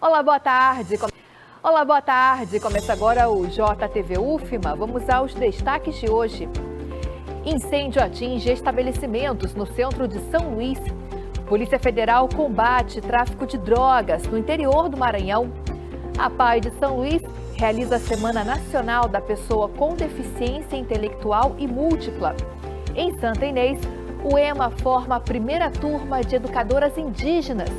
Olá, boa tarde. Olá, boa tarde. Começa agora o JTV UFMA. Vamos aos destaques de hoje. Incêndio atinge estabelecimentos no centro de São Luís. Polícia Federal combate tráfico de drogas no interior do Maranhão. A PAI de São Luís realiza a Semana Nacional da Pessoa com Deficiência Intelectual e Múltipla. Em Santa Inês, o EMA forma a primeira turma de educadoras indígenas.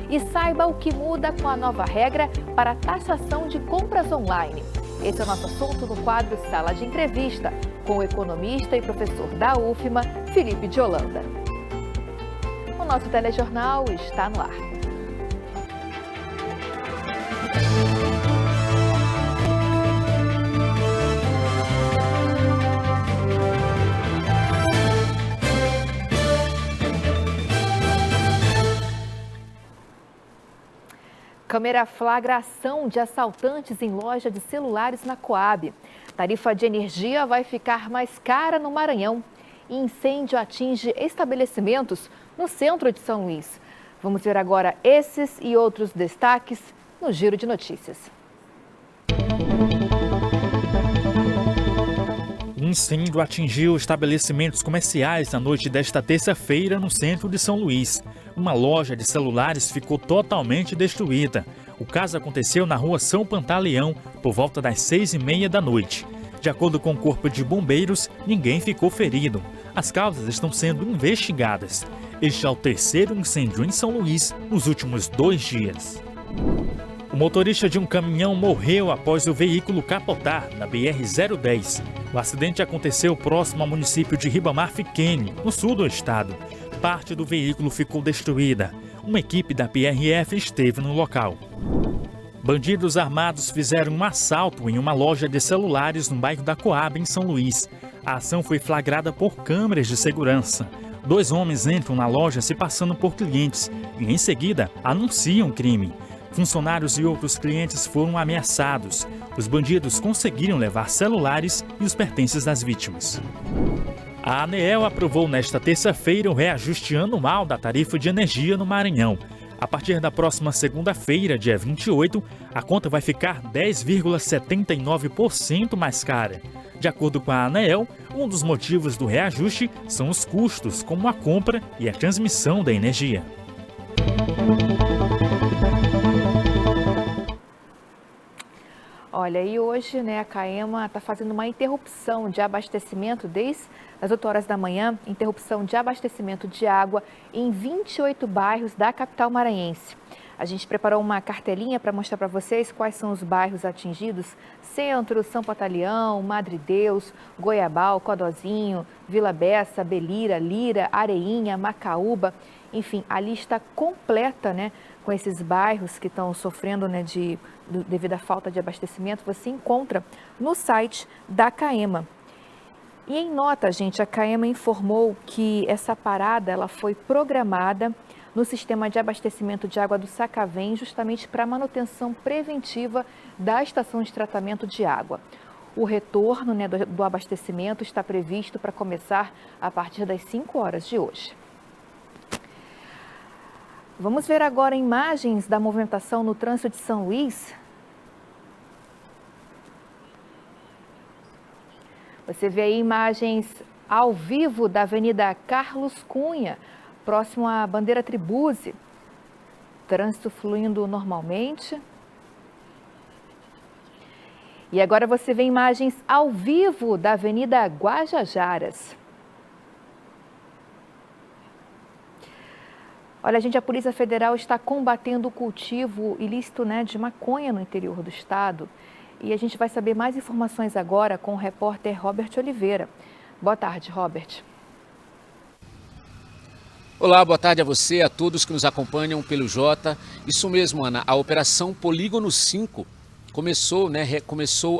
E saiba o que muda com a nova regra para a taxação de compras online. Esse é o nosso assunto no quadro Sala de Entrevista, com o economista e professor da UFMA, Felipe de Holanda. O nosso telejornal está no ar. Câmera flagra ação de assaltantes em loja de celulares na Coab. Tarifa de energia vai ficar mais cara no Maranhão. E incêndio atinge estabelecimentos no centro de São Luís. Vamos ver agora esses e outros destaques no Giro de Notícias. Um incêndio atingiu estabelecimentos comerciais na noite desta terça-feira no centro de São Luís. Uma loja de celulares ficou totalmente destruída. O caso aconteceu na rua São Pantaleão, por volta das 6h30 da noite. De acordo com o Corpo de Bombeiros, ninguém ficou ferido. As causas estão sendo investigadas. Este é o terceiro incêndio em São Luís nos últimos 2 dias. O motorista de um caminhão morreu após o veículo capotar na BR-010. O acidente aconteceu próximo ao município de Ribamar Fiquene, no sul do estado. Parte do veículo ficou destruída. Uma equipe da PRF esteve no local. Bandidos armados fizeram um assalto em uma loja de celulares no bairro da Coab, em São Luís. A ação foi flagrada por câmeras de segurança. 2 homens entram na loja se passando por clientes e, em seguida, anunciam o crime. Funcionários e outros clientes foram ameaçados. Os bandidos conseguiram levar celulares e os pertences das vítimas. A ANEEL aprovou nesta terça-feira o reajuste anual da tarifa de energia no Maranhão. A partir da próxima segunda-feira, dia 28, a conta vai ficar 10,79% mais cara. De acordo com a ANEEL, um dos motivos do reajuste são os custos, como a compra e a transmissão da energia. Olha, e hoje, a CAEMA está fazendo uma interrupção de abastecimento desde as 8 horas da manhã, interrupção de abastecimento de água em 28 bairros da capital maranhense. A gente preparou uma cartelinha para mostrar para vocês quais são os bairros atingidos: Centro, São Pantaleão, Madre Deus, Goiabal, Codozinho, Vila Bessa, Belira, Lira, Areinha, Macaúba. Enfim, a lista completa, com esses bairros que estão sofrendo, devido à falta de abastecimento, você encontra no site da CAEMA. E em nota, gente, a CAEMA informou que essa parada ela foi programada no sistema de abastecimento de água do Sacavém, justamente para a manutenção preventiva da estação de tratamento de água. O retorno do abastecimento está previsto para começar a partir das 5 horas de hoje. Vamos ver agora imagens da movimentação no trânsito de São Luís. Você vê aí imagens ao vivo da Avenida Carlos Cunha, próximo à Bandeira Tribuse. Trânsito fluindo normalmente. E agora você vê imagens ao vivo da Avenida Guajajaras. Olha, gente, a Polícia Federal está combatendo o cultivo ilícito de maconha no interior do estado. E a gente vai saber mais informações agora com o repórter Robert Oliveira. Boa tarde, Robert. Olá, boa tarde a você, a todos que nos acompanham pelo Jota. Isso mesmo, Ana, a Operação Polígono 5 começou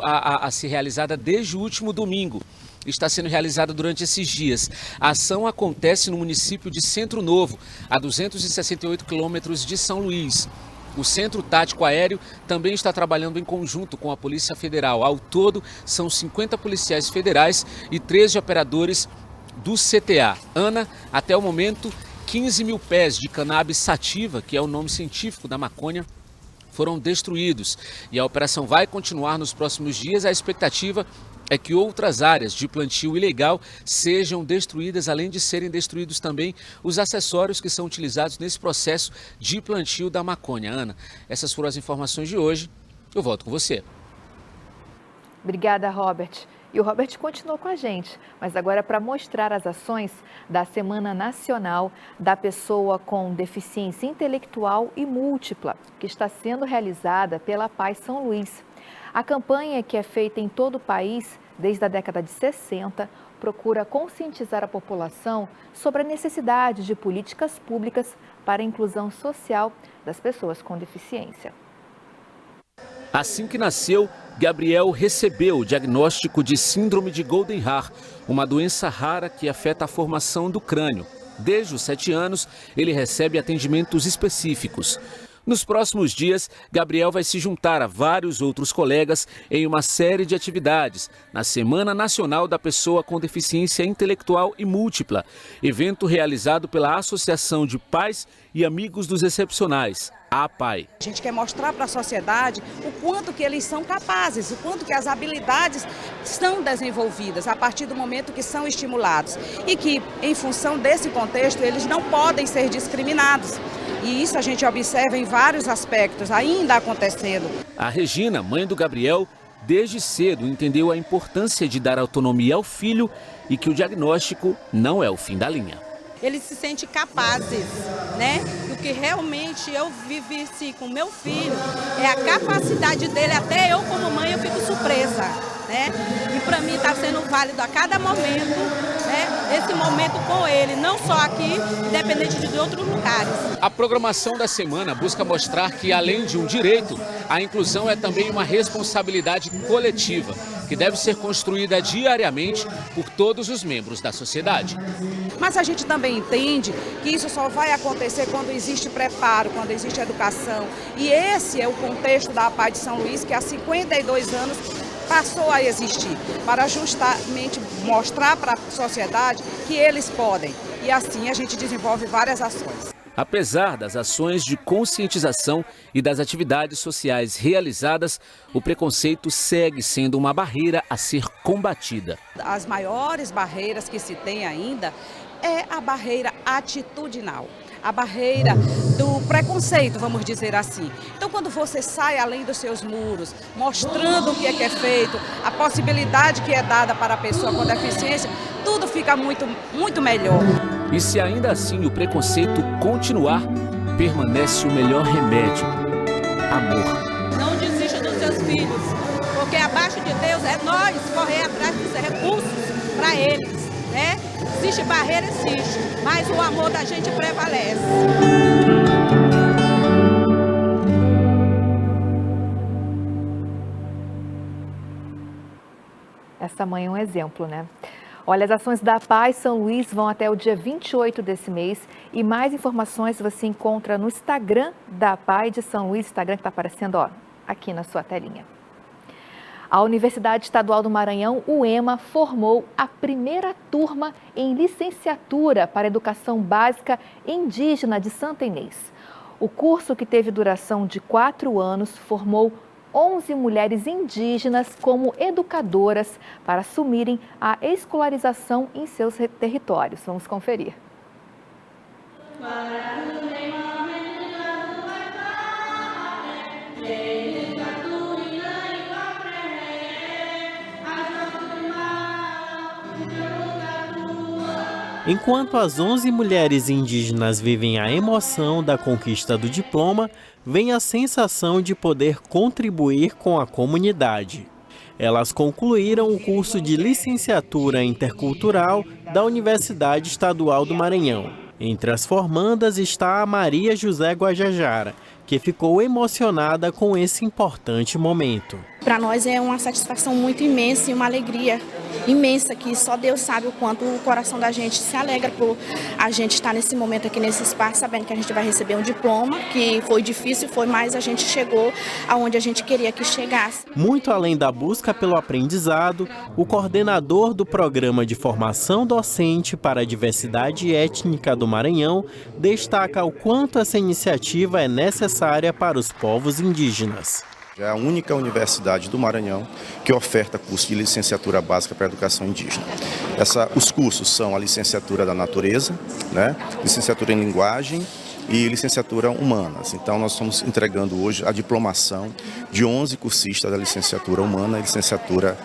a ser realizada desde o último domingo. Está sendo realizada durante esses dias. A ação acontece no município de Centro Novo, a 268 quilômetros de São Luís. O Centro Tático Aéreo também está trabalhando em conjunto com a Polícia Federal. Ao todo, são 50 policiais federais e 13 operadores do CTA. Ana, até o momento, 15 mil pés de cannabis sativa, que é o nome científico da maconha, foram destruídos. E a operação vai continuar nos próximos dias. A expectativa é que outras áreas de plantio ilegal sejam destruídas, além de serem destruídos também os acessórios que são utilizados nesse processo de plantio da maconha. Ana, essas foram as informações de hoje. Eu volto com você. Obrigada, Robert. E o Robert continuou com a gente, mas agora para mostrar as ações da Semana Nacional da Pessoa com Deficiência Intelectual e Múltipla, que está sendo realizada pela Paz São Luís. A campanha, que é feita em todo o país desde a década de 60, procura conscientizar a população sobre a necessidade de políticas públicas para a inclusão social das pessoas com deficiência. Assim que nasceu, Gabriel recebeu o diagnóstico de síndrome de Goldenhar, uma doença rara que afeta a formação do crânio. Desde os 7 anos, ele recebe atendimentos específicos. Nos próximos dias, Gabriel vai se juntar a vários outros colegas em uma série de atividades na Semana Nacional da Pessoa com Deficiência Intelectual e Múltipla, evento realizado pela Associação de Pais e Amigos dos Excepcionais, a APAI. A gente quer mostrar para a sociedade o quanto que eles são capazes, o quanto que as habilidades são desenvolvidas a partir do momento que são estimulados e que, em função desse contexto, eles não podem ser discriminados. E isso a gente observa em vários aspectos ainda acontecendo. A Regina, mãe do Gabriel, desde cedo entendeu a importância de dar autonomia ao filho e que o diagnóstico não é o fim da linha. Eles se sentem capazes, né? O que realmente eu vivi com meu filho é a capacidade dele, até eu como mãe eu fico surpresa, né? E para mim está sendo válido a cada momento, né? Esse momento com ele, não só aqui, independente de outros lugares. A programação da semana busca mostrar que, além de um direito, a inclusão é também uma responsabilidade coletiva, que deve ser construída diariamente por todos os membros da sociedade. Mas a gente também entende que isso só vai acontecer quando existe preparo, quando existe educação. E esse é o contexto da APAI de São Luís, que há 52 anos passou a existir, para justamente mostrar para a sociedade que eles podem. E assim a gente desenvolve várias ações. Apesar das ações de conscientização e das atividades sociais realizadas, o preconceito segue sendo uma barreira a ser combatida. As maiores barreiras que se tem ainda é a barreira atitudinal, a barreira do preconceito, vamos dizer assim. Então, quando você sai além dos seus muros, mostrando o que é feito, a possibilidade que é dada para a pessoa com deficiência, tudo fica muito melhor. E se ainda assim o preconceito continuar, permanece o melhor remédio: amor. Não desista dos seus filhos, porque abaixo de Deus é nós correr atrás dos recursos para eles, né? Existe barreira, existe, mas o amor da gente prevalece. Essa mãe é um exemplo, né? Olha, as ações da Paz São Luís vão até o dia 28 desse mês e mais informações você encontra no Instagram da Paz de São Luís, Instagram que está aparecendo aqui na sua telinha. A Universidade Estadual do Maranhão, UEMA, formou a primeira turma em licenciatura para Educação Básica Indígena de Santa Inês. O curso, que teve duração de 4 anos, formou 11 mulheres indígenas como educadoras para assumirem a escolarização em seus territórios. Vamos conferir. Enquanto as 11 mulheres indígenas vivem a emoção da conquista do diploma, vem a sensação de poder contribuir com a comunidade. Elas concluíram o curso de licenciatura intercultural da Universidade Estadual do Maranhão. Entre as formandas está a Maria José Guajajara, que ficou emocionada com esse importante momento. Para nós é uma satisfação muito imensa e uma alegria imensa que só Deus sabe o quanto o coração da gente se alegra por a gente estar nesse momento aqui nesse espaço, sabendo que a gente vai receber um diploma, que foi difícil, mas a gente chegou aonde a gente queria que chegasse. Muito além da busca pelo aprendizado, o coordenador do Programa de Formação Docente para a Diversidade Étnica do Maranhão destaca o quanto essa iniciativa é necessária para os povos indígenas. É a única universidade do Maranhão que oferta curso de licenciatura básica para a educação indígena. Os cursos são a licenciatura da natureza, né? Licenciatura em linguagem e licenciatura humanas. Então nós estamos entregando hoje a diplomação de 11 cursistas da licenciatura humana e licenciatura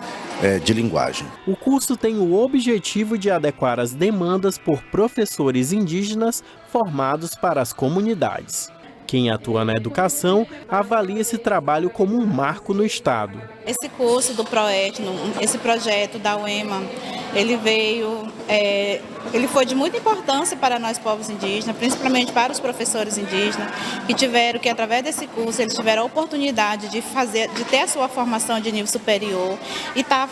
de linguagem. O curso tem o objetivo de adequar as demandas por professores indígenas formados para as comunidades. Quem atua na educação avalia esse trabalho como um marco no Estado. Esse curso do Proetno, esse projeto da UEMA, ele foi de muita importância para nós povos indígenas, principalmente para os professores indígenas, que através desse curso eles tiveram a oportunidade de ter a sua formação de nível superior e estar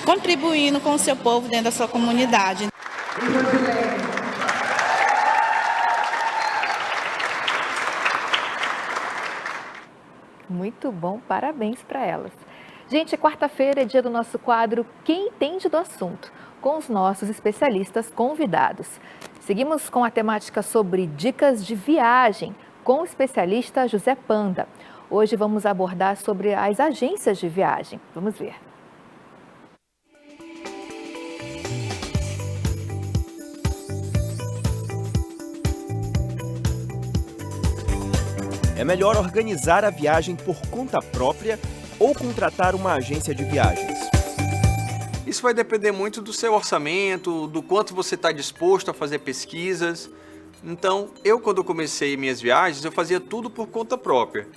contribuindo com o seu povo dentro da sua comunidade. Muito bom, parabéns para elas. Gente, quarta-feira é dia do nosso quadro Quem Entende do Assunto, com os nossos especialistas convidados. Seguimos com a temática sobre dicas de viagem, com o especialista José Panda. Hoje vamos abordar sobre as agências de viagem. Vamos ver. É melhor organizar a viagem por conta própria ou contratar uma agência de viagens? Isso vai depender muito do seu orçamento, do quanto você está disposto a fazer pesquisas. Então, quando comecei minhas viagens, eu fazia tudo por conta própria.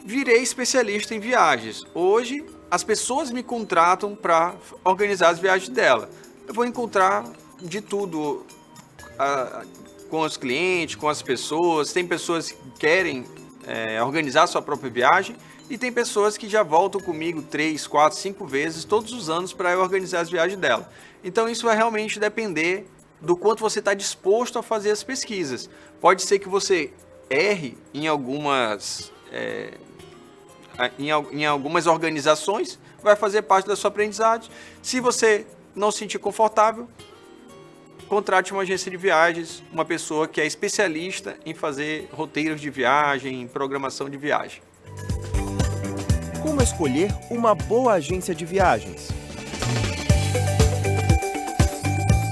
Virei especialista em viagens. Hoje, as pessoas me contratam para organizar as viagens dela. Eu vou encontrar de tudo com os clientes, com as pessoas. Tem pessoas que querem organizar sua própria viagem e tem pessoas que já voltam comigo 3, 4, 5 vezes todos os anos para eu organizar as viagens dela. Então isso vai realmente depender do quanto você está disposto a fazer as pesquisas. Pode ser que você erre em algumas organizações, vai fazer parte da sua aprendizagem. Se você não se sentir confortável, contrate uma agência de viagens, uma pessoa que é especialista em fazer roteiros de viagem, em programação de viagem. Como escolher uma boa agência de viagens?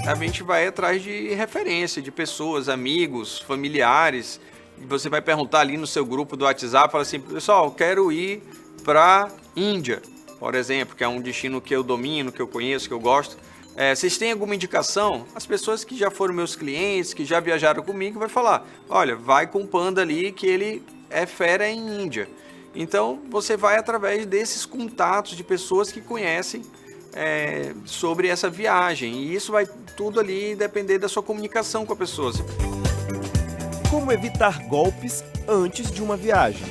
A gente vai atrás de referência, de pessoas, amigos, familiares. Você vai perguntar ali no seu grupo do WhatsApp, fala assim, pessoal, quero ir para Índia, por exemplo, que é um destino que eu domino, que eu conheço, que eu gosto. Vocês têm alguma indicação? As pessoas que já foram meus clientes, que já viajaram comigo, vai falar, olha, vai com o Panda ali que ele é fera em Índia. Então, você vai através desses contatos de pessoas que conhecem sobre essa viagem. E isso vai tudo ali depender da sua comunicação com a pessoa. Como evitar golpes antes de uma viagem?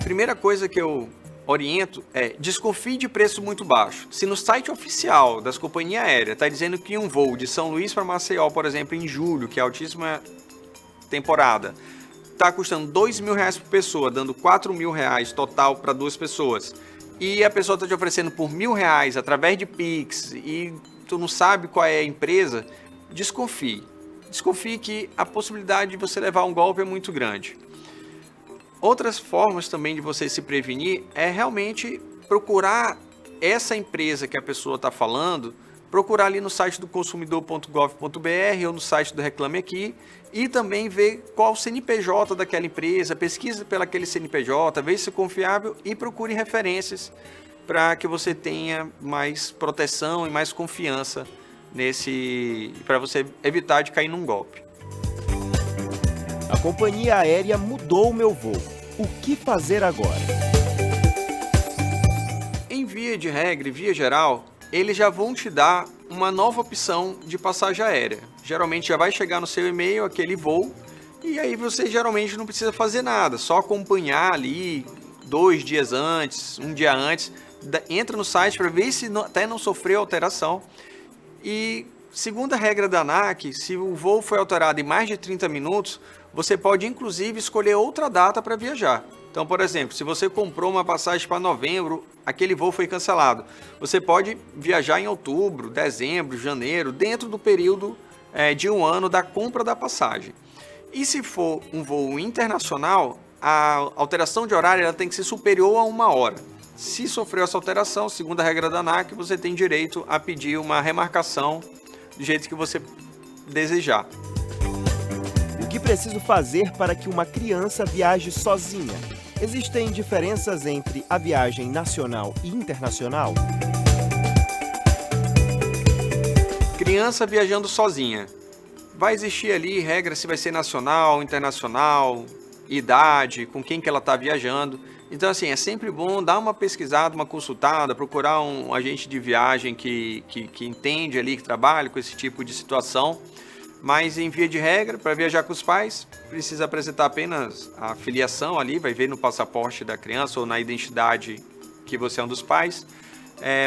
Primeira coisa que eu oriento desconfie de preço muito baixo. Se no site oficial das companhias aéreas está dizendo que um voo de São Luís para Maceió, por exemplo, em julho, que é a altíssima temporada, está custando R$2.000 por pessoa, dando R$4.000 total para 2 pessoas, e a pessoa está te oferecendo por R$1.000 através de Pix, e tu não sabe qual é a empresa, desconfie. Desconfie que a possibilidade de você levar um golpe é muito grande. Outras formas também de você se prevenir é realmente procurar essa empresa que a pessoa está falando, procurar ali no site do consumidor.gov.br ou no site do Reclame Aqui e também ver qual o CNPJ daquela empresa, pesquisa pelaquele CNPJ, veja se é confiável e procure referências para que você tenha mais proteção e mais confiança para você evitar de cair num golpe. A companhia aérea mudou o meu voo. O que fazer agora? Em via de regra e via geral, eles já vão te dar uma nova opção de passagem aérea. Geralmente já vai chegar no seu e-mail aquele voo e aí você geralmente não precisa fazer nada, só acompanhar ali 2 dias antes, 1 dia antes, entra no site para ver se até não sofreu alteração. E segundo a regra da ANAC, se o voo foi alterado em mais de 30 minutos, você pode inclusive escolher outra data para viajar. Então, por exemplo, se você comprou uma passagem para novembro, aquele voo foi cancelado. Você pode viajar em outubro, dezembro, janeiro, dentro do período de um ano da compra da passagem. E se for um voo internacional, a alteração de horário ela tem que ser superior a 1 hora. Se sofreu essa alteração, segundo a regra da ANAC, você tem direito a pedir uma remarcação do jeito que você desejar. O que preciso fazer para que uma criança viaje sozinha? Existem diferenças entre a viagem nacional e internacional? Criança viajando sozinha. Vai existir ali regra se vai ser nacional, internacional, idade, com quem que ela está viajando. Então, assim, é sempre bom dar uma pesquisada, uma consultada, procurar um agente de viagem que entende ali, que trabalha com esse tipo de situação. Mas, em via de regra, para viajar com os pais, precisa apresentar apenas a filiação ali, vai ver no passaporte da criança ou na identidade que você é um dos pais.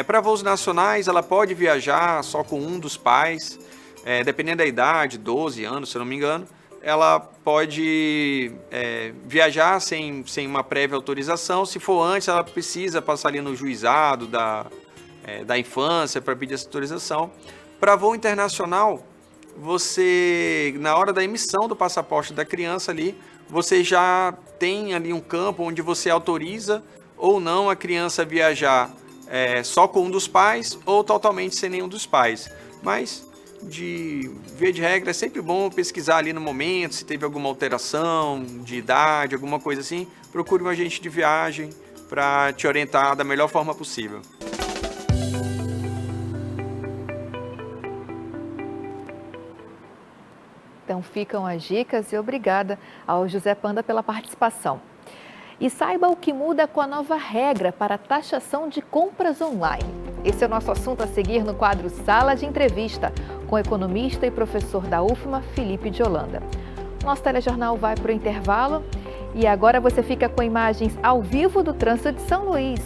Para voos nacionais, ela pode viajar só com um dos pais, dependendo da idade, 12 anos, se eu não me engano. Ela pode viajar sem uma prévia autorização. Se for antes, ela precisa passar ali no juizado da infância para pedir essa autorização. Para voo internacional, você, na hora da emissão do passaporte da criança ali, você já tem ali um campo onde você autoriza ou não a criança viajar só com um dos pais ou totalmente sem nenhum dos pais. Mas, via de regra, é sempre bom pesquisar ali no momento, se teve alguma alteração de idade, alguma coisa assim, procure um agente de viagem para te orientar da melhor forma possível. Então ficam as dicas e obrigada ao José Panda pela participação. E saiba o que muda com a nova regra para a taxação de compras online. Esse é o nosso assunto a seguir no quadro Sala de Entrevista, com o economista e professor da UFMA, Felipe de Holanda. Nosso telejornal vai para o intervalo e agora você fica com imagens ao vivo do trânsito de São Luís,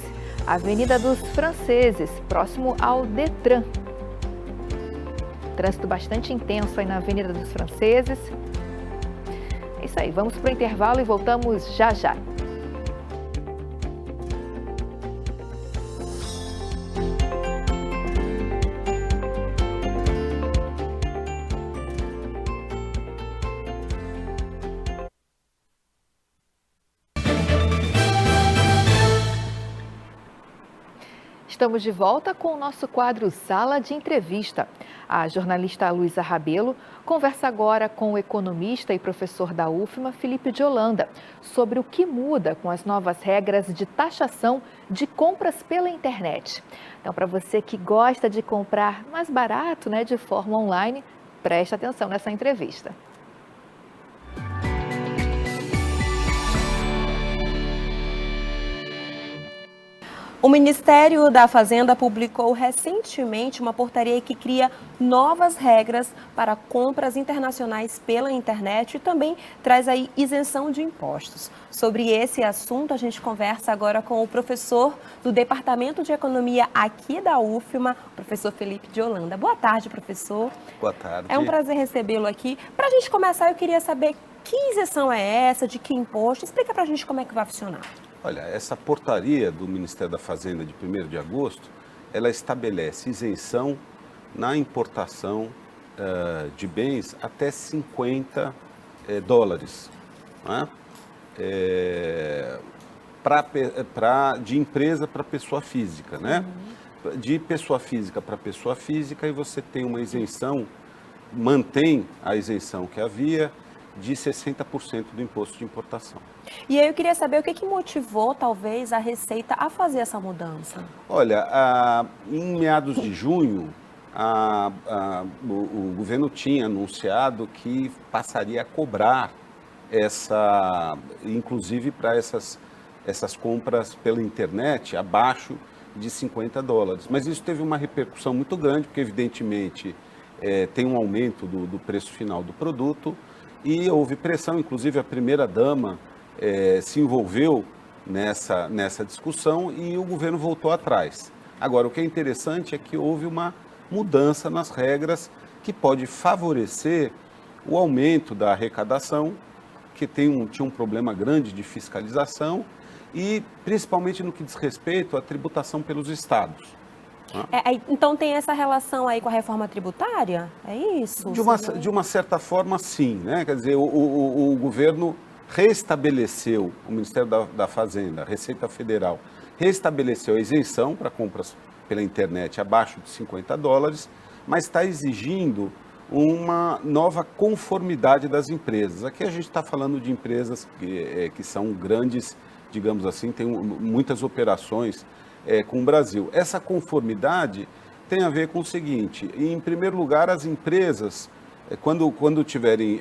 Avenida dos Franceses, próximo ao Detran. Trânsito bastante intenso aí na Avenida dos Franceses. É isso aí, vamos para o intervalo e voltamos já já. Estamos de volta com o nosso quadro Sala de Entrevista. A jornalista Luísa Rabelo conversa agora com o economista e professor da UFMA, Felipe de Holanda, sobre o que muda com as novas regras de taxação de compras pela internet. Então, para você que gosta de comprar mais barato, de forma online, preste atenção nessa entrevista. O Ministério da Fazenda publicou recentemente uma portaria que cria novas regras para compras internacionais pela internet e também traz aí isenção de impostos. Sobre esse assunto, a gente conversa agora com o professor do Departamento de Economia aqui da UFMA, o professor Felipe de Holanda. Boa tarde, professor. Boa tarde. É um prazer recebê-lo aqui. Para a gente começar, eu queria saber que isenção é essa, de que imposto? Explica para a gente como é que vai funcionar. Olha, essa portaria do Ministério da Fazenda de 1º de agosto, ela estabelece isenção na importação de bens até 50 dólares, né? De empresa para pessoa física, né? De pessoa física para pessoa física, e você tem uma isenção, mantém a isenção que havia, de 60% do imposto de importação. E aí eu queria saber o que motivou, talvez, a Receita a fazer essa mudança. Olha, em meados de junho, o governo tinha anunciado que passaria a cobrar inclusive para essas compras pela internet, abaixo de 50 dólares. Mas isso teve uma repercussão muito grande, porque, evidentemente, tem um aumento do preço final do produto, e houve pressão, inclusive a primeira-dama se envolveu nessa discussão e o governo voltou atrás. Agora, o que é interessante é que houve uma mudança nas regras que pode favorecer o aumento da arrecadação, que tinha um problema grande de fiscalização e principalmente no que diz respeito à tributação pelos estados. Então tem essa relação aí com a reforma tributária? É isso? De uma certa forma, sim, né? Quer dizer, o governo restabeleceu, o Ministério da Fazenda, a Receita Federal, restabeleceu a isenção para compras pela internet abaixo de $50, mas está exigindo uma nova conformidade das empresas. Aqui a gente está falando de empresas que são grandes, digamos assim, tem muitas operações com o Brasil. Essa conformidade tem a ver com o seguinte: em primeiro lugar, as empresas, quando estiverem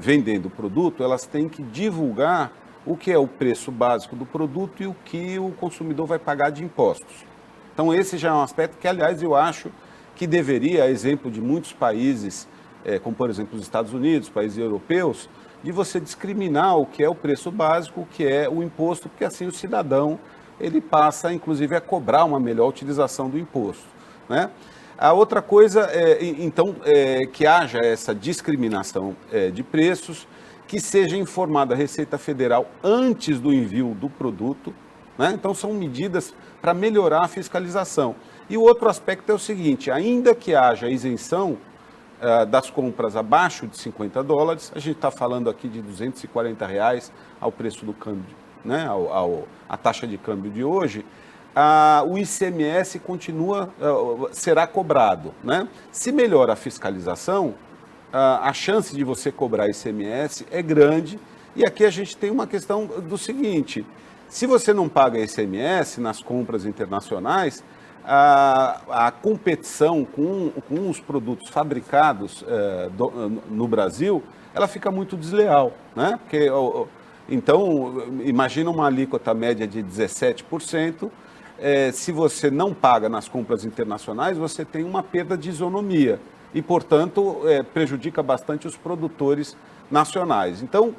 vendendo o produto, elas têm que divulgar o que é o preço básico do produto e o que o consumidor vai pagar de impostos. Então esse já é um aspecto que, aliás, eu acho que deveria, a exemplo de muitos países, como por exemplo os Estados Unidos, países europeus, de você discriminar o que é o preço básico, o que é o imposto, porque assim o cidadão ele passa, inclusive, a cobrar uma melhor utilização do imposto, né? A outra coisa é que haja essa discriminação de preços, que seja informada a Receita Federal antes do envio do produto, né? Então são medidas para melhorar a fiscalização. E o outro aspecto é o seguinte: ainda que haja isenção das compras abaixo de $50, a gente está falando aqui de R$240 ao preço do câmbio, né? A taxa de câmbio de hoje, o ICMS será cobrado, né? Se melhora a fiscalização, a chance de você cobrar ICMS é grande. E aqui a gente tem uma questão do seguinte: se você não paga ICMS nas compras internacionais, a competição com os produtos fabricados no Brasil, ela fica muito desleal, né? Porque, então, imagina uma alíquota média de 17%, se você não paga nas compras internacionais, você tem uma perda de isonomia e, portanto, prejudica bastante os produtores nacionais. Então,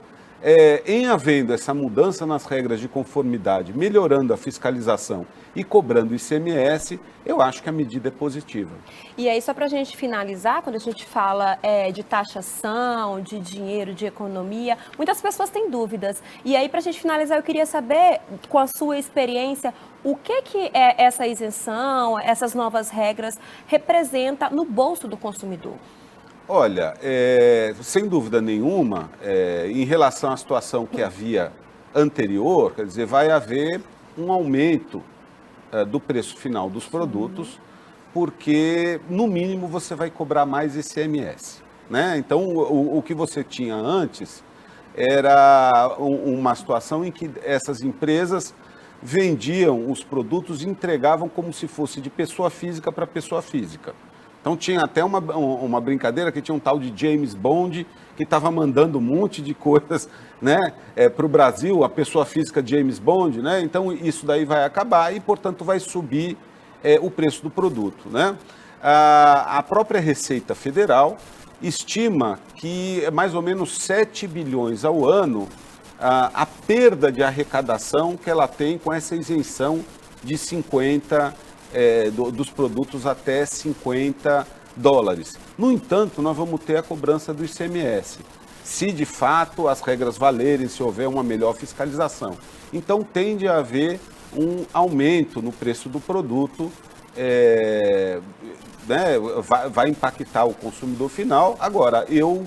em havendo essa mudança nas regras de conformidade, melhorando a fiscalização e cobrando ICMS, eu acho que a medida é positiva. E aí, só para a gente finalizar, quando a gente fala de taxação, de dinheiro, de economia, muitas pessoas têm dúvidas. E aí, para a gente finalizar, eu queria saber, com a sua experiência, o que essa isenção, essas novas regras, representa no bolso do consumidor? Olha, sem dúvida nenhuma, em relação à situação que havia anterior, quer dizer, vai haver um aumento do preço final dos produtos, porque, no mínimo, você vai cobrar mais ICMS, né? Então, o que você tinha antes era uma situação em que essas empresas vendiam os produtos e entregavam como se fosse de pessoa física para pessoa física. Então tinha até uma brincadeira que tinha um tal de James Bond que estava mandando um monte de coisas, né, para o Brasil, a pessoa física James Bond, né? Então isso daí vai acabar e, portanto, vai subir o preço do produto, né? A própria Receita Federal estima que é mais ou menos 7 bilhões ao ano a perda de arrecadação que ela tem com essa isenção de 50 dos produtos até $50. No entanto, nós vamos ter a cobrança do ICMS, se de fato as regras valerem, se houver uma melhor fiscalização. Então, tende a haver um aumento no preço do produto, né, vai impactar o consumidor final. Agora, eu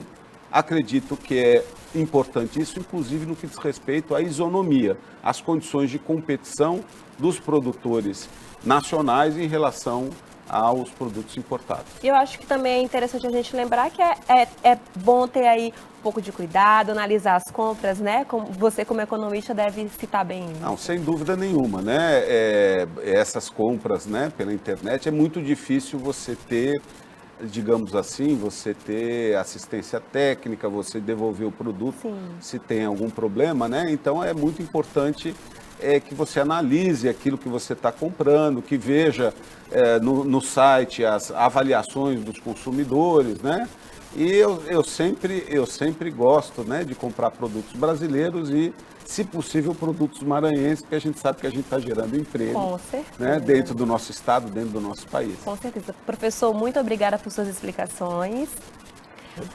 acredito que é importante isso, inclusive no que diz respeito à isonomia, às condições de competição dos produtores nacionais em relação aos produtos importados. Eu acho que também é interessante a gente lembrar que é bom ter aí um pouco de cuidado, analisar as compras, né? Você, como economista, deve citar bem isso. Não, sem dúvida nenhuma, né? Essas compras, né, pela internet, é muito difícil você ter, digamos assim, você ter assistência técnica, você devolver o produto se tem algum problema, né? Então é muito importante que você analise aquilo que você está comprando, que veja no site as avaliações dos consumidores, né? E eu sempre gosto, né, de comprar produtos brasileiros e, se possível, produtos maranhenses, porque a gente sabe que a gente está gerando emprego. Com certeza. Né, dentro do nosso estado, dentro do nosso país. Com certeza. Professor, muito obrigada por suas explicações.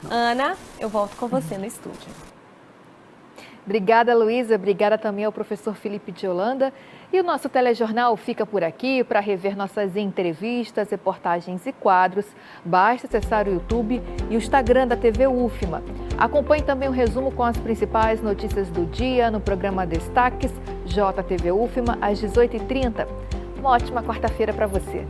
Ana, eu volto com você no estúdio. Obrigada, Luísa. Obrigada também ao professor Felipe de Holanda. E o nosso telejornal fica por aqui. Para rever nossas entrevistas, reportagens e quadros, basta acessar o YouTube e o Instagram da TV UFMA. Acompanhe também o resumo com as principais notícias do dia no programa Destaques, JTV UFMA, às 18h30. Uma ótima quarta-feira para você.